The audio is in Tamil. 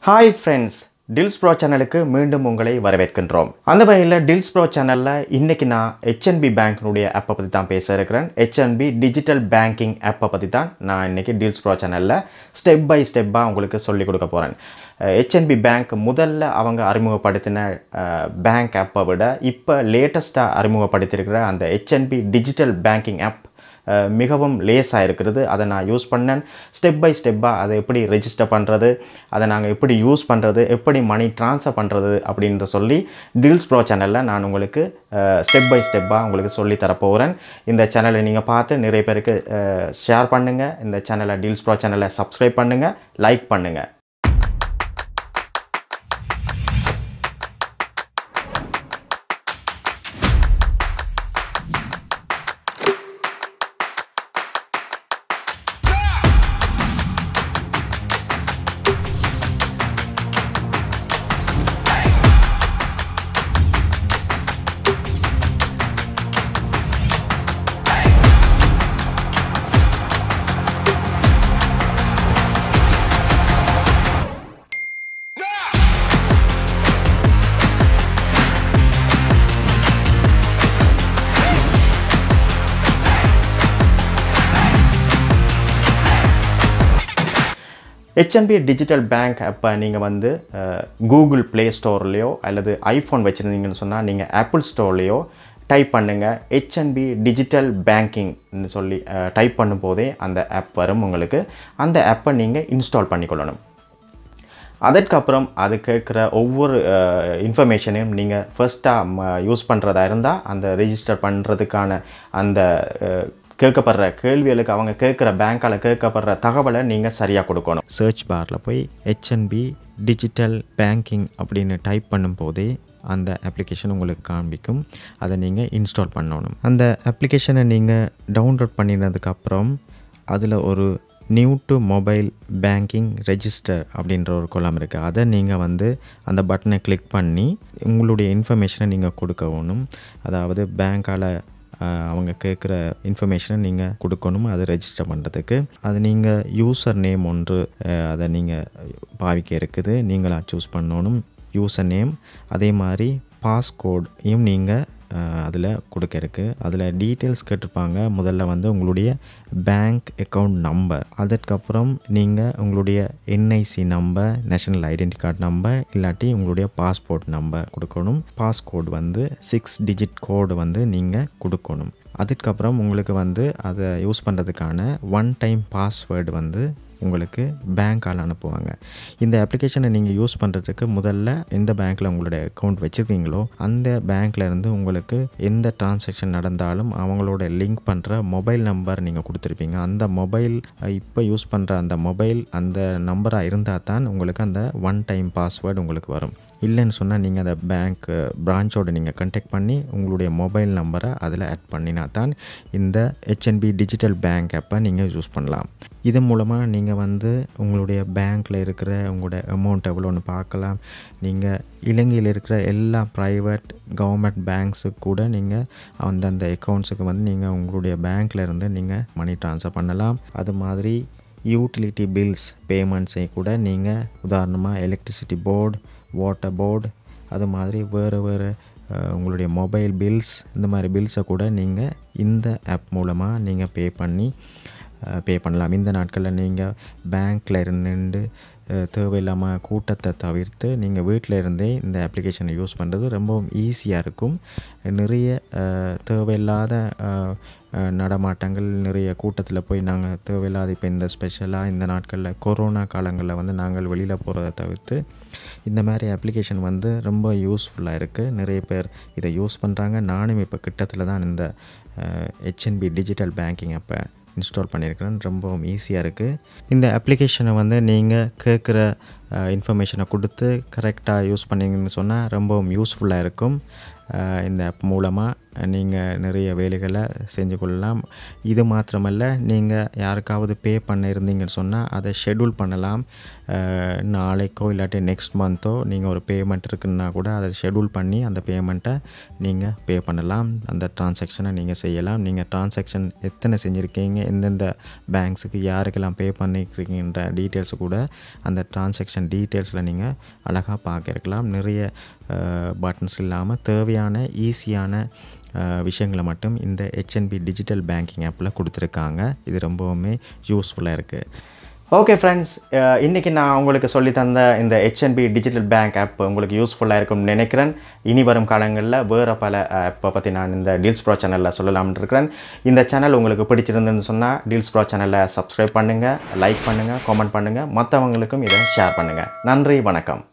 Hi friends, Dils Pro சேனலுக்கு மீண்டும் உங்களை வரவேற்கின்றோம். அந்த வகையில் Dils Pro சேனல்ல இன்னைக்கு நான் HNB பேங்க்னுடைய ஆப்பை பத்தி தான் பேச இருக்கிறேன். HNB Digital Banking ஆப்பை பத்தி தான் நான் இன்னைக்கு Dils Pro சேனல்ல ஸ்டெப் பை ஸ்டெப்பா உங்களுக்கு சொல்லி கொடுக்க போறேன். HNB பேங்க் முதல்ல அவங்க அறிமுகப்படுத்தின பேங்க் ஆப்பை விட இப்போ லேட்டஸ்டா அறிமுகப்படுத்தியிருக்கிற அந்த HNB Digital Banking ஆப் மிகவும் லேஸாக இருக்கிறது. அதை நான் யூஸ் பண்ணேன். ஸ்டெப் பை ஸ்டெப்பாக அதை எப்படி ரெஜிஸ்டர் பண்ணுறது, அதை நாங்கள் எப்படி யூஸ் பண்ணுறது, எப்படி மணி ட்ரான்ஸ்ஃபர் பண்ணுறது அப்படின்ற சொல்லி Dils Pro சேனலில் நான் உங்களுக்கு ஸ்டெப் பை ஸ்டெப்பாக உங்களுக்கு சொல்லி தரப்போகிறேன். இந்த சேனலை நீங்கள் பார்த்து நிறைய பேருக்கு ஷேர் பண்ணுங்கள். இந்த சேனலை Dils Pro சேனலை சப்ஸ்கிரைப் பண்ணுங்கள், லைக் பண்ணுங்கள். HNB Digital Bank அப்போ நீங்கள் வந்து கூகுள் ப்ளே ஸ்டோர்லேயோ அல்லது ஐஃபோன் வச்சுருந்தீங்கன்னு சொன்னால் நீங்கள் ஆப்பிள் ஸ்டோர்லேயோ டைப் பண்ணுங்கள் HNB Digital Bankingன்னு சொல்லி டைப் பண்ணும்போதே அந்த ஆப் வரும் உங்களுக்கு. அந்த ஆப்பை நீங்கள் இன்ஸ்டால் பண்ணிக்கொள்ளணும். அதற்கப்புறம் அது கேட்குற ஒவ்வொரு இன்ஃபர்மேஷனையும் நீங்கள் ஃபர்ஸ்ட்டாக யூஸ் பண்ணுறதா இருந்தால் அந்த ரெஜிஸ்டர் பண்ணுறதுக்கான அந்த கேட்கப்படுற கேள்விகளுக்கு அவங்க கேட்குற பேங்க்கால் கேட்கப்படுற தகவலை நீங்கள் சரியாக கொடுக்கணும். சர்ச் பாரில் போய் HNB டிஜிட்டல் பேங்கிங் அப்படின்னு டைப் பண்ணும்போதே அந்த அப்ளிகேஷன் உங்களுக்கு காண்பிக்கும். அதை நீங்கள் இன்ஸ்டால் பண்ணணும். அந்த அப்ளிகேஷனை நீங்கள் டவுன்லோட் பண்ணினதுக்கப்புறம் அதில் ஒரு new to mobile banking register அப்படின்ற ஒரு கொலம் இருக்குது. அதை நீங்கள் வந்து அந்த பட்டனை கிளிக் பண்ணி உங்களுடைய இன்ஃபர்மேஷனை நீங்கள் கொடுக்கணும். அதாவது பேங்க்கால் அவங்க கேட்குற இன்ஃபர்மேஷனை நீங்கள் கொடுக்கணும் அதை ரெஜிஸ்டர் பண்ணுறதுக்கு. அது நீங்கள் யூசர் நேம் ஒன்று அதை நீங்கள் பாவிக்க இருக்குது, நீங்களாக சூஸ் பண்ணணும் யூசர் நேம். அதே மாதிரி பாஸ்கோடையும் நீங்கள் அதில் கொடுக்க இருக்குது. அதில் டீட்டெயில்ஸ் கேட்டிருப்பாங்க. முதல்ல வந்து உங்களுடைய பேங்க் அக்கௌண்ட் நம்பர், அதற்கப்புறம் நீங்கள் உங்களுடைய NIC number, national identity card number, இல்லாட்டி உங்களுடைய பாஸ்போர்ட் நம்பர் கொடுக்கணும். பாஸ்கோட் வந்து 6 டிஜிட் கோடு வந்து நீங்கள் கொடுக்கணும். அதுக்கப்புறம் உங்களுக்கு வந்து அதை யூஸ் பண்ணுறதுக்கான ஒன் டைம் பாஸ்வேர்டு வந்து உங்களுக்கு பேங்க்கால் அனுப்புவாங்க. இந்த அப்ளிகேஷனை நீங்கள் யூஸ் பண்ணுறதுக்கு முதல்ல எந்த பேங்க்கில் உங்களுடைய அக்கௌண்ட் வச்சுருக்கீங்களோ அந்த பேங்க்கில் இருந்து உங்களுக்கு எந்த டிரான்சாக்ஷன் நடந்தாலும் அவங்களோட லிங்க் பண்ணுற மொபைல் நம்பர் நீங்கள் கொடுத்துருப்பீங்க. அந்த மொபைல் இப்போ யூஸ் பண்ணுற அந்த மொபைல் அந்த நம்பராக இருந்தால் தான் உங்களுக்கு அந்த ஒன் டைம் பாஸ்வேர்டு உங்களுக்கு வரும். இல்லைன்னு சொன்னால் நீங்கள் அந்த பேங்க் பிரான்ச்சோடு நீங்கள் கான்டாக்ட் பண்ணி உங்களுடைய மொபைல் நம்பரை அதில் ஆட் பண்ணினா தான் இந்த HNB டிஜிட்டல் பேங்க் ஆப்பை நீங்கள் யூஸ் பண்ணலாம். இது மூலமாக நீங்கள் வந்து உங்களுடைய பேங்க்கில் இருக்கிற உங்களோட அமௌண்ட் எவ்வளோன்னு பார்க்கலாம். நீங்கள் இலங்கையில் இருக்கிற எல்லா ப்ரைவேட் கவர்மெண்ட் பேங்க்ஸுக்கு கூட நீங்கள் அந்தந்த அக்கௌண்ட்ஸுக்கு வந்து நீங்கள் உங்களுடைய பேங்க்கில் இருந்து நீங்கள் மணி ட்ரான்ஸ்ஃபர் பண்ணலாம். அது மாதிரி யூட்டிலிட்டி பில்ஸ் பேமெண்ட்ஸை கூட நீங்கள் உதாரணமாக எலக்ட்ரிசிட்டி போர்டு, வாட்டர் போர்டு, அது மாதிரி வேறு உங்களுடைய மொபைல் பில்ஸ், இந்த மாதிரி பில்ஸை கூட நீங்கள் இந்த ஆப் மூலமாக நீங்கள் பே பண்ணலாம். இந்த நாட்களில் நீங்கள் பேங்க்கில் இருந்து தேவையில்லாமல் கூட்டத்தை தவிர்த்து நீங்கள் வீட்டில் இருந்தே இந்த அப்ளிகேஷனை யூஸ் பண்ணுறது ரொம்பவும் ஈஸியாக இருக்கும். நிறைய தேவையில்லாத நடமாட்டங்கள், நிறைய கூட்டத்தில் போய் நாங்கள் தேவையில்லாத இப்போ இந்த ஸ்பெஷலாக இந்த நாட்களில் கொரோனா காலங்களில் வந்து நாங்கள் வெளியில் போகிறத தவிர்த்து இந்த மாதிரி அப்ளிகேஷன் வந்து ரொம்ப யூஸ்ஃபுல்லாக இருக்குது. நிறைய பேர் இதை யூஸ் பண்ணுறாங்க. நானும் இப்போ கிட்டத்தில் தான் இந்த HNB டிஜிட்டல் பேங்கிங் அப்போ இன்ஸ்டால் பண்ணியிருக்கிறேன். ரொம்பவும் ஈஸியாக இருக்குது. இந்த அப்ளிகேஷனை வந்து நீங்கள் கேட்குற இன்ஃபர்மேஷனை கொடுத்து கரெக்டாக யூஸ் பண்ணிங்கன்னு சொன்னால் ரொம்பவும் யூஸ்ஃபுல்லாக இருக்கும். இந்த ஆப் மூலமாக நீங்கள் நிறைய வேலைகளை செஞ்சு கொள்ளலாம். இது மாத்திரமல்ல, நீங்கள் யாருக்காவது பே பண்ண இருந்தீங்கன்னு சொன்னால் அதை ஷெட்யூல் பண்ணலாம். நாளைக்கோ இல்லாட்டி நெக்ஸ்ட் மந்த்தோ நீங்கள் ஒரு பேமெண்ட் இருக்குன்னா கூட அதை ஷெட்யூல் பண்ணி அந்த பேமெண்ட்டை நீங்கள் பே பண்ணலாம். அந்த ட்ரான்சாக்ஷனை நீங்கள் செய்யலாம். நீங்கள் ட்ரான்சாக்ஷன் எத்தனை செஞ்சுருக்கீங்க, எந்தெந்த பேங்க்ஸுக்கு யாருக்கெல்லாம் பே பண்ணிக்கிறீங்கன்ற டீட்டெயில்ஸு கூட அந்த ட்ரான்சாக்ஷன் நேவிகேஷன் டீட்டெயில்ஸில் நீங்கள் அழகாக பார்க்க இருக்கலாம். நிறைய பட்டன்ஸ் இல்லாமல் தேவையான ஈஸியான விஷயங்களை மட்டும் இந்த HNB டிஜிட்டல் பேங்கிங் ஆப்பில் கொடுத்துருக்காங்க. இது ரொம்பவுமே யூஸ்ஃபுல்லாக இருக்குது. ஓகே ஃப்ரெண்ட்ஸ், இன்றைக்கி நான் உங்களுக்கு சொல்லி தந்த இந்த HNB டிஜிட்டல் பேங்க் ஆப் உங்களுக்கு யூஸ்ஃபுல்லாக இருக்கும்னு நினைக்கிறேன். இனி வரும் காலங்களில் வேறு பல ஆப்பை பற்றி நான் இந்த டீல்ஸ் ப்ரோ சேனலில் சொல்லலாம்னு இருக்கிறேன். இந்த சேனல் உங்களுக்கு பிடிச்சிருந்துன்னு சொன்னால் டீல்ஸ் ப்ரோ சேனலை சப்ஸ்கிரைப் பண்ணுங்கள், லைக் பண்ணுங்கள், கமெண்ட் பண்ணுங்கள், மற்றவங்களுக்கும் இதை ஷேர் பண்ணுங்கள். நன்றி, வணக்கம்.